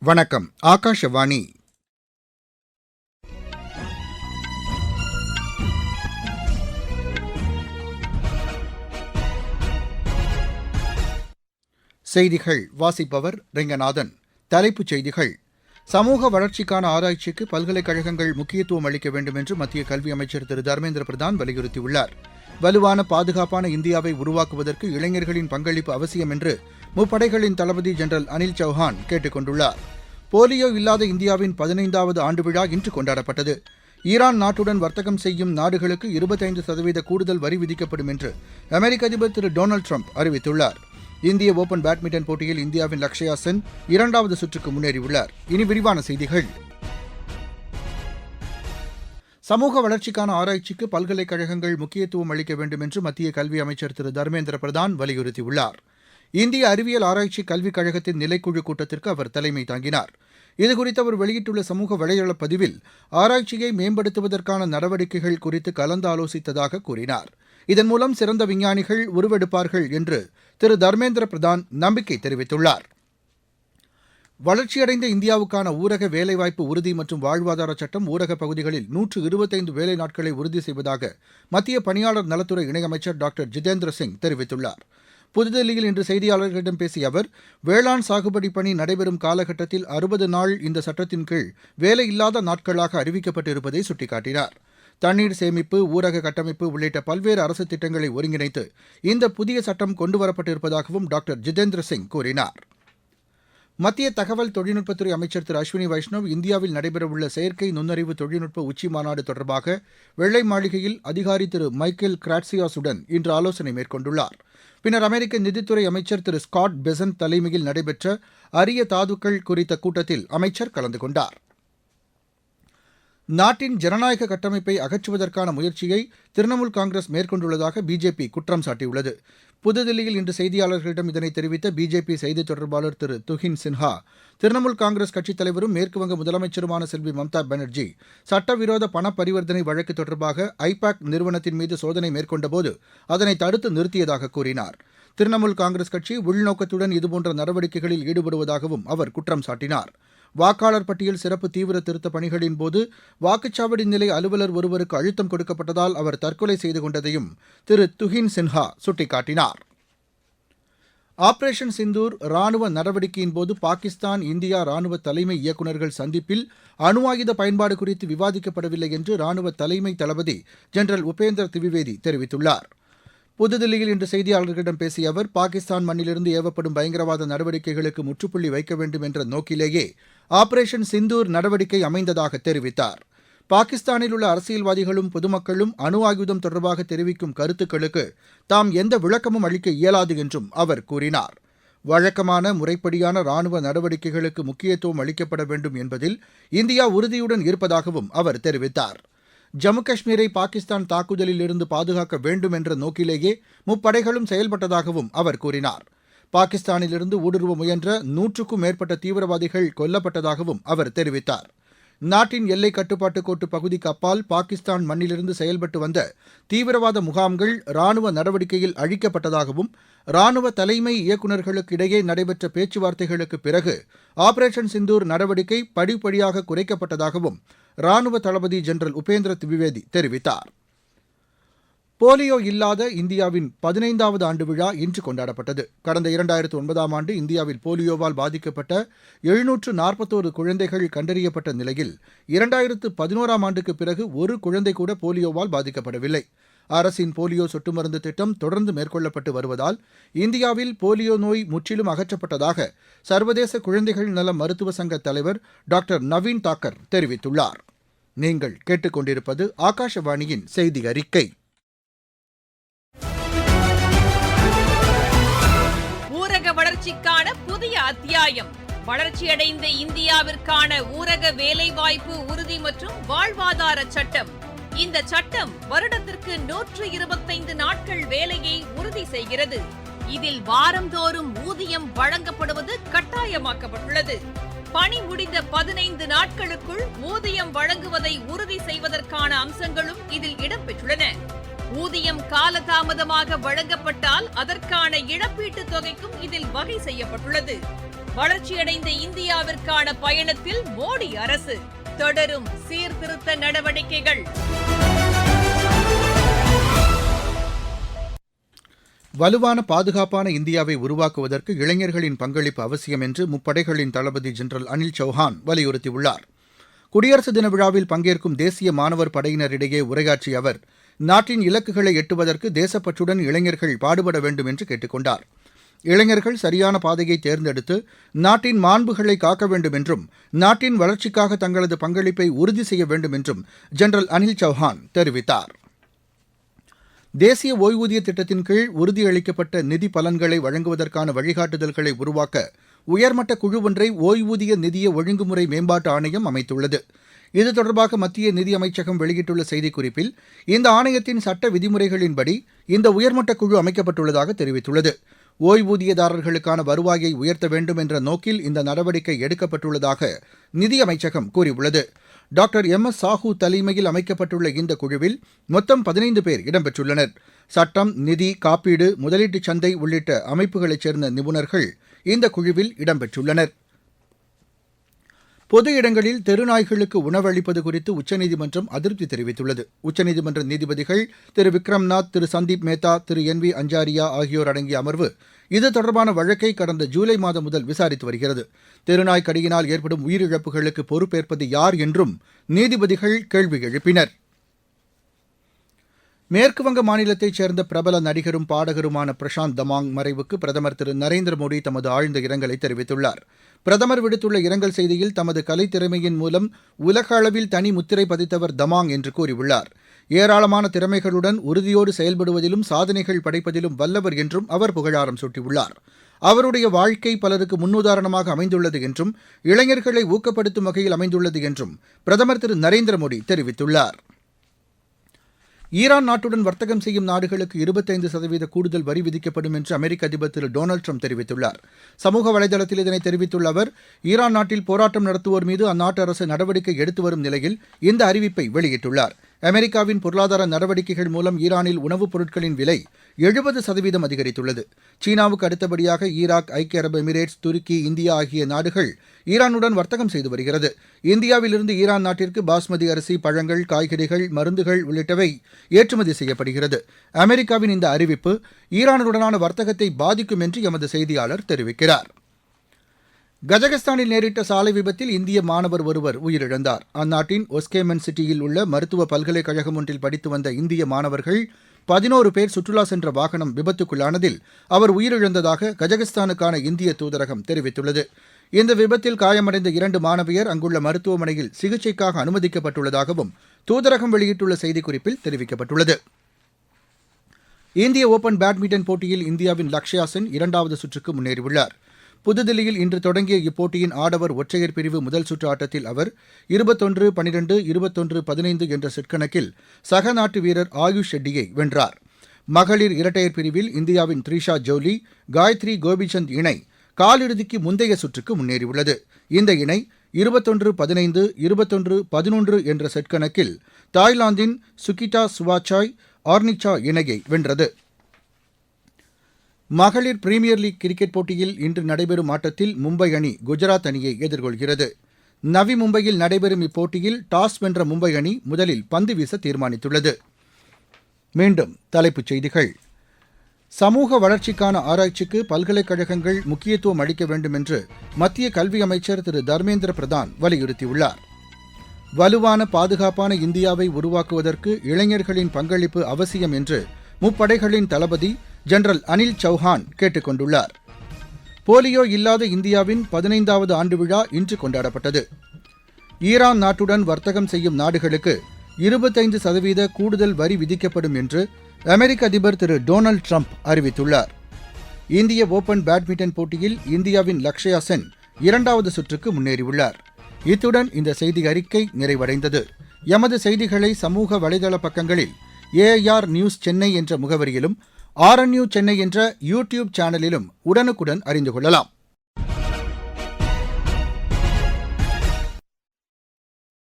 வணக்கம். ஆகாஷவாணி. செய்திகள் வாசிப்பவர் ரெங்கநாதன். தலைப்புச் செய்திகள். சமூக வளர்ச்சிக்கான ஆராய்ச்சிக்கு பல்கலைக்கழகங்கள் முக்கியத்துவம் அளிக்க வேண்டும் என்று மத்திய கல்வி அமைச்சர் திரு தர்மேந்திர பிரதான் வலியுறுத்தியுள்ளார். வலுவான பாதுகாப்பான இந்தியாவை உருவாக்குவதற்கு இளைஞர்களின் பங்களிப்பு அவசியம் என்று முப்படைகளின் தளபதி ஜெனரல் அனில் சௌஹான் கேட்டுக் கொண்டுள்ளார். போலியோ இல்லாத இந்தியாவின் 15வது ஆண்டு விழா இன்று கொண்டாடப்பட்டது. ஈரான் நாட்டுடன் வர்த்தகம் செய்யும் நாடுகளுக்கு 25% கூடுதல் வரி விதிக்கப்படும் என்று அமெரிக்க அதிபர் திரு டொனால்டு ட்ரம்ப் அறிவித்துள்ளார். இந்திய ஓபன் பேட்மிண்டன் போட்டியில் இந்தியாவின் லக்ஷயா சென் 2வது சுற்றுக்கு முன்னேறியுள்ளார். இனி விரிவான செய்திகள். சமூக வளர்ச்சிக்கான ஆராய்ச்சிக்கு பல்கலைக்கழகங்கள் முக்கியத்துவம் அளிக்க வேண்டும் என்று மத்திய கல்வி அமைச்சர் திரு தர்மேந்திர பிரதான் வலியுறுத்தியுள்ளார். இந்திய அறிவியல் ஆராய்ச்சி கல்விக் கழகத்தின் நிலைக்குழு கூட்டத்திற்கு அவர் தலைமை தாங்கினார். இதுகுறித்து அவர் வெளியிட்டுள்ள சமூக வலைதள பதிவில் ஆராய்ச்சியை மேம்படுத்துவதற்கான நடவடிக்கைகள் குறித்து கலந்தாலோசித்ததாக கூறினார். இதன் மூலம் சிறந்த விஞ்ஞானிகள் உருவெடுப்பார்கள் என்று திரு தர்மேந்திர பிரதான் நம்பிக்கை தெரிவித்துள்ளார். வளர்ச்சியடைந்த இந்தியாவுக்கான ஊரக வேலைவாய்ப்பு உறுதி மற்றும் வாழ்வாதார சட்டம் ஊரகப் பகுதிகளில் 125 வேலை நாட்களை உறுதி செய்வதாக மத்திய பணியாளர் நலத்துறை இணையமைச்சர் டாக்டர் ஜிதேந்திர சிங் தெரிவித்துள்ளார். புதுதில்லியில் இன்று செய்தியாளர்களிடம் பேசிய அவர், வேளாண் சாகுபடி பணி நடைபெறும் காலகட்டத்தில் 60 நாள் இந்த சட்டத்தின் கீழ் வேலையில்லாத நாட்களாக அறிவிக்கப்பட்டிருப்பதை சுட்டிக்காட்டினார். தண்ணீர் சேமிப்பு, ஊரக கட்டமைப்பு உள்ளிட்ட பல்வேறு அரசு திட்டங்களை ஒருங்கிணைத்து இந்த புதிய சட்டம் கொண்டுவரப்பட்டிருப்பதாகவும் டாக்டர் ஜிதேந்திர சிங் கூறினார். மத்திய தகவல் தொழில்நுட்பத்துறை அமைச்சர் திரு அஸ்வினி வைஷ்ணவ் இந்தியாவில் நடைபெறவுள்ள செயற்கை நுண்ணறிவு தொழில்நுட்ப உச்சிமாநாடு தொடர்பாக வெள்ளை மாளிகையில் அதிகாரி திரு மைக்கேல் கிராட்சியாசுடன் இன்று ஆலோசனை மேற்கொண்டுள்ளார். பின்னர் அமெரிக்க நிதித்துறை அமைச்சர் திரு ஸ்காட் பெசன்ட் தலைமையில் நடைபெற்ற அரிய தாதுக்கள் குறித்த கூட்டத்தில் அமைச்சர் கலந்து கொண்டார். நாட்டின் ஜனநாயக கட்டமைப்பை அகற்றுவதற்கான முயற்சியை திரிணாமுல் காங்கிரஸ் மேற்கொண்டுள்ளதாக பிஜேபி குற்றம் சாட்டியுள்ளது. புதுதில்லியில் இன்று செய்தியாளர்களிடம் இதனை தெரிவித்த பிஜேபி செய்தித் தொடர்பாளர் திரு துஹின் சின்ஹா, திரிணாமுல் காங்கிரஸ் கட்சித் தலைவரும் மேற்குவங்க முதலமைச்சருமான செல்வி மம்தா பானர்ஜி சட்டவிரோத பண பரிவர்த்தனை வழக்கு தொடர்பாக ஐபாக் நிறுவனத்தின் மீது சோதனை மேற்கொண்டபோது அதனை தடுத்து நிறுத்தியதாக கூறினார். திரிணாமுல் காங்கிரஸ் கட்சி உள்நோக்கத்துடன் இதுபோன்ற நடவடிக்கைகளில் ஈடுபடுவதாகவும் அவர் குற்றம் சாட்டினார். வாக்காளர் பட்டியல் சிறப்பு தீவிர திருத்த பணிகளின் போது வாக்குச்சாவடி நிலை அலுவலர் ஒருவருக்கு அழுத்தம் கொடுக்கப்பட்டதால் அவர் தற்கொலை செய்து கொண்டதையும் திரு துஹின் சின்ஹா சுட்டிக்காட்டினார். ஆபரேஷன் சிந்தூர் ராணுவ நடவடிக்கையின் போது பாகிஸ்தான் இந்தியா ராணுவ தலைமை இயக்குநர்கள் சந்திப்பில் அணு ஆயுத பயன்பாடு குறித்து விவாதிக்கப்படவில்லை என்று ராணுவ தலைமை தளபதி ஜெனரல் உபேந்தர் திவிவேதி தெரிவித்துள்ளார். புதுதில்லியில் இன்று செய்தியாளர்களிடம் பேசிய அவர், பாகிஸ்தான் மண்ணிலிருந்து ஏவப்படும் பயங்கரவாத நடவடிக்கைகளுக்கு முற்றுப்புள்ளி வைக்க வேண்டும் என்ற நோக்கிலேயே ஆபரேஷன் சிந்தூர் நடவடிக்கை அமைந்ததாக தெரிவித்தார். பாகிஸ்தானில் உள்ள அரசியல்வாதிகளும் பொதுமக்களும் அணு ஆயுதம் தொடர்பாக தெரிவிக்கும் கருத்துக்களுக்கு தாம் எந்த விளக்கமும் அளிக்க இயலாது என்றும் அவர் கூறினார். வழக்கமான முறைப்படியான ராணுவ நடவடிக்கைகளுக்கு முக்கியத்துவம் அளிக்கப்பட வேண்டும் என்பதில் இந்தியா உறுதியுடன் இருப்பதாகவும் அவர் தெரிவித்தார். ஜம்மு காஷ்மீரை பாகிஸ்தான் தாக்குதலில் இருந்து பாதுகாக்க வேண்டும் என்ற நோக்கிலேயே முப்படைகளும் செயல்பட்டதாகவும் அவர் கூறினார். பாகிஸ்தானிலிருந்து ஊடுருவ முயன்ற 100க்கும் மேற்பட்ட தீவிரவாதிகள் கொல்லப்பட்டதாகவும் அவர் தெரிவித்தார். நாட்டின் எல்லை கட்டுப்பாட்டு கோட்டு பகுதிக்கு அப்பால் பாகிஸ்தான் மண்ணிலிருந்து செயல்பட்டு வந்த தீவிரவாத முகாம்கள் ராணுவ நடவடிக்கையில் அழிக்கப்பட்டதாகவும் ராணுவ தலைமை இயக்குநர்களுக்கு இடையே நடைபெற்ற பேச்சுவார்த்தைகளுக்கு பிறகு ஆபரேஷன் சிந்தூர் நடவடிக்கை படிப்படியாக குறைக்கப்பட்டதாகவும் ராணுவ தளபதி ஜெனரல் உபேந்திர திவிவேதி தெரிவித்தார். போலியோ இல்லாத இந்தியாவின் 15வது ஆண்டு விழா இன்று கொண்டாடப்பட்டது. கடந்த 2009ஆம் ஆண்டு இந்தியாவில் போலியோவால் பாதிக்கப்பட்ட 741 குழந்தைகள் கண்டறியப்பட்ட நிலையில் 2011ஆம் ஆண்டுக்கு பிறகு ஒரு குழந்தை கூட போலியோவால் பாதிக்கப்படவில்லை. அரசின் போலியோ சொட்டு மருந்து திட்டம் தொடர்ந்து மேற்கொள்ளப்பட்டு வருவதால் இந்தியாவில் போலியோ நோய் முற்றிலும் அகற்றப்பட்டதாக சர்வதேச குழந்தைகள் நல மருத்துவ சங்க தலைவர் டாக்டர் நவீன் தாக்கர் தெரிவித்துள்ளார். நீங்கள் கேட்டுக்கொண்டிருப்பது ஆகாஷவாணியின் செய்தி அறிக்கை. ஊரக வளர்ச்சிக்கான புதிய அத்தியாயம். வளர்ச்சியடைந்த இந்தியாவிற்கான ஊரக வேலைவாய்ப்பு உறுதி மற்றும் வாழ்வாதார சட்டம். இந்த சட்டம் வருடத்திற்கு 125 நாட்கள் வேலையை உறுதி செய்கிறது. இதில் வாரந்தோறும் ஊதியம் வழங்கப்படுவது கட்டாயமாக்கப்பட்டுள்ளது. பணி முடிந்த 15 நாட்களுக்குள் ஊதியம் வழங்குவதை உறுதி செய்வதற்கான அம்சங்களும் இதில் இடம்பெற்றுள்ளன. ஊதியம் காலதாமதமாக வழங்கப்பட்டால் அதற்கான இழப்பீட்டுத் தொகைக்கும் இதில் வகை செய்யப்பட்டுள்ளது. வளர்ச்சியடைந்த இந்தியாவிற்கான பயணத்தில் மோடி அரசு தொடரும் சீர்திருத்த நடவடிக்கைகள். வலுவான பாதுகாப்பான இந்தியாவை உருவாக்குவதற்கு இளைஞர்களின் பங்களிப்பு அவசியம் என்று முப்படைகளின் தளபதி ஜெனரல் அனில் சௌஹான் வலியுறுத்தியுள்ளார். குடியரசு தின விழாவில் பங்கேற்கும் தேசிய மாணவர் படையினரிடையே உரையாற்றிய அவர், நாட்டின் இலக்குகளை எட்டுவதற்கு தேசப்பற்றுடன் இளைஞர்கள் பாடுபட வேண்டும் என்று கேட்டுக் கொண்டார். இளைஞர்கள் சரியான பாதையை தேர்ந்தெடுத்து நாட்டின் மாண்புகளை காக்க வேண்டும் என்றும் நாட்டின் வளர்ச்சிக்காக தங்களது பங்களிப்பை உறுதி செய்ய வேண்டும் என்றும் ஜெனரல் அனில் சௌஹான் தெரிவித்தார். தேசிய ஓய்வூதிய திட்டத்தின் கீழ் உறுதியளிக்கப்பட்ட நிதி பலன்களை வழங்குவதற்கான வழிகாட்டுதல்களை உருவாக்க உயர்மட்ட குழு ஒன்றை ஓய்வூதிய நிதிய ஒழுங்குமுறை மேம்பாட்டு ஆணையம் அமைத்துள்ளது. இது தொடர்பாக மத்திய நிதியமைச்சகம் வெளியிட்டுள்ள செய்திக்குறிப்பில், இந்த ஆணையத்தின் சட்ட விதிமுறைகளின்படி இந்த உயர்மட்ட குழு அமைக்கப்பட்டுள்ளதாக தெரிவித்துள்ளது. ஓய்வூதியதாரர்களுக்கான வருவாயை உயர்த்த வேண்டும் என்ற நோக்கில் இந்த நடவடிக்கை எடுக்கப்பட்டுள்ளதாக நிதியமைச்சகம் கூறியுள்ளது. Doctor MS. சாஹூ தலைமையில் அமைக்கப்பட்டுள்ள இந்த குழுவில் மொத்தம் 15 பேர் இடம்பெற்றுள்ளனர். சட்டம், நிதி, காப்பீடு, முதலீட்டுச் சந்தை உள்ளிட்ட அமைப்புகளைச் சேர்ந்த நிபுணர்கள் இந்த குழுவில் இடம்பெற்றுள்ளனர். பொது இடங்களில் தெருநாய்களுக்கு உணவளிப்பது குறித்து உச்சநீதிமன்றம் அதிருப்தி தெரிவித்துள்ளது. உச்சநீதிமன்ற நீதிபதிகள் திரு விக்ரம்நாத், திரு சந்தீப் மேத்தா, திரு என்.வி. அஞ்சாரியா ஆகியோர் அடங்கிய அமர்வு இது தொடர்பான வழக்கை கடந்த ஜூலை மாதம் முதல் விசாரித்து வருகிறது. தெருநாய் கடியினால் ஏற்படும் உயிரிழப்புகளுக்கு பொறுப்பேற்பது யார் என்றும் நீதிபதிகள் கேள்வி எழுப்பினர். மேற்குவங்க மாநிலத்தைச் சேர்ந்த பிரபல நடிகரும் பாடகருமான பிரசாந்த் தமாங் மறைவுக்கு பிரதமர் திரு நரேந்திர மோடி தமது ஆழ்ந்த இரங்கலை தெரிவித்துள்ளார். பிரதமர் விடுத்துள்ள இரங்கல் செய்தியில், தமது கலைத்திறமையின் மூலம் உலக அளவில் தனி முத்திரை பதித்தவர் தமாங் என்று கூறியுள்ளார். ஏராளமான திறமைகளுடன் உறுதியோடு செயல்படுவதிலும் சாதனைகள் படைப்பதிலும் வல்லவர் என்றும் அவர் புகழாரம் சூட்டியுள்ளார். அவருடைய வாழ்க்கை பலருக்கு முன்னுதாரணமாக அமைந்துள்ளது என்றும் இளைஞர்களை ஊக்கப்படுத்தும் வகையில் அமைந்துள்ளது என்றும் பிரதமர் திரு நரேந்திர மோடி தெரிவித்துள்ளார். ஈரான் நாட்டுடன் வர்த்தகம் செய்யும் நாடுகளுக்கு 25% கூடுதல் வரி விதிக்கப்படும் என்று அமெரிக்க அதிபர் திரு டொனால்டு ட்ரம்ப் தெரிவித்துள்ளார். சமூக வலைதளத்தில் இதனை தெரிவித்துள்ள அவர், ஈரான் நாட்டில் போராட்டம் நடத்துவோர் மீது அந்நாட்டு அரசு நடவடிக்கை எடுத்து வரும் நிலையில் இந்த அறிவிப்பை வெளியிட்டுள்ளார். அமெரிக்காவின் பொருளாதார நடவடிக்கைகள் மூலம் ஈரானில் உணவுப் பொருட்களின் விலை 70% அதிகரித்துள்ளது. சீனாவுக்கு அடுத்தபடியாக ஈராக், ஐக்கிய அரபு எமிரேட்ஸ், துருக்கி, இந்தியா ஆகிய நாடுகள் ஈரானுடன் வர்த்தகம் செய்து வருகிறது. இந்தியாவிலிருந்து ஈரான் நாட்டிற்கு பாஸ்மதி அரிசி, பழங்கள், காய்கறிகள், மருந்துகள் உள்ளிட்டவை ஏற்றுமதி செய்யப்படுகிறது. அமெரிக்காவின் இந்த அறிவிப்பு ஈரானுடனான வர்த்தகத்தை பாதிக்கும் என்று எமது செய்தியாளர் தெரிவிக்கிறார். கஜகஸ்தானில் நேரிட்ட சாலை விபத்தில் இந்திய மாணவர் ஒருவர் உயிரிழந்தார். அந்நாட்டின் ஒஸ்கேமன் சிட்டியில் உள்ள மருத்துவ பல்கலைக்கழகம் ஒன்றில் படித்து வந்த இந்திய மாணவர்கள் 11 பேர் சுற்றுலா சென்ற வாகனம் விபத்துக்குள்ளானதில் அவர் உயிரிழந்ததாக கஜகஸ்தானுக்கான இந்திய தூதரகம் தெரிவித்துள்ளது. இந்த விபத்தில் காயமடைந்த 2 மாணவியர் அங்குள்ள மருத்துவமனையில் சிகிச்சைக்காக அனுமதிக்கப்பட்டுள்ளதாகவும் தூதரகம் வெளியிட்டுள்ள செய்திக்குறிப்பில் தெரிவிக்கப்பட்டுள்ளது. இந்திய ஓபன் பேட்மிண்டன் போட்டியில் இந்தியாவின் லக்ஷயா சென் 2வது சுற்றுக்கு முன்னேறியுள்ளார். புதுதில்லியில் இன்று தொடங்கிய இப்போட்டியின் ஆடவர் ஒற்றையர் பிரிவு முதல் சுற்று ஆட்டத்தில் அவர் 21-12, 21-15 என்ற செட் கணக்கில் சக நாட்டு வீரர் ஆயுஷ் ஷெட்டியை வென்றார். மகளிர் இரட்டையர் பிரிவில் இந்தியாவின் த்ரிஷா ஜோலி, காயத்ரி கோபிசந்த் இணை காலிறுதிக்கு முந்தைய சுற்றுக்கு முன்னேறியுள்ளது. இந்த இணை 21-15, 21-11 என்ற செட் கணக்கில் தாய்லாந்தின் சுகிட்டா சுவாச்சாய் ஆர்னிச்சா இணையை வென்றது. மகளிர் பிரீமியர் லீக் கிரிக்கெட் போட்டியில் இன்று நடைபெறும் ஆட்டத்தில் மும்பை அணி குஜராத் அணியை எதிர்கொள்கிறது. நவி மும்பையில் நடைபெறும் இப்போட்டியில் டாஸ் வென்ற மும்பை அணி முதலில் பந்து வீச தீர்மானித்துள்ளது. மீண்டும் தலைப்புச் செய்திகள். சமூக வளர்ச்சிக்கான ஆராய்ச்சிக்கு பல்கலைக்கழகங்கள் முக்கியத்துவம் அளிக்க வேண்டும் என்று மத்திய கல்வி அமைச்சர் திரு தர்மேந்திர பிரதான் வலியுறுத்தியுள்ளார். வலுவான பாதுகாப்பான இந்தியாவை உருவாக்குவதற்கு இளைஞர்களின் பங்களிப்பு அவசியம் என்று முப்படைகளின் தளபதி ஜெனரல் அனில் சௌஹான் கேட்டுக் கொண்டுள்ளார். போலியோ இல்லாத இந்தியாவின் 15வது ஆண்டு விழா இன்று கொண்டாடப்பட்டது. ஈரான் நாட்டுடன் வர்த்தகம் செய்யும் நாடுகளுக்கு 25% கூடுதல் வரி விதிக்கப்படும் என்று அமெரிக்க அதிபர் திரு டொனால்டு ட்ரம்ப் அறிவித்துள்ளார். இந்திய ஓபன் பேட்மிண்டன் போட்டியில் இந்தியாவின் லக்ஷயா சென் 2வது சுற்றுக்கு முன்னேறியுள்ளார். இத்துடன் இந்த செய்தி அறிக்கை நிறைவடைந்தது. எமது செய்திகளை சமூக வலைதள பக்கங்களில் AIR நியூஸ் சென்னை என்ற முகவரியிலும் RNU சென்னை என்ற யூடியூப் சேனலிலும் உடனுக்குடன் அறிந்து கொள்ளலாம்.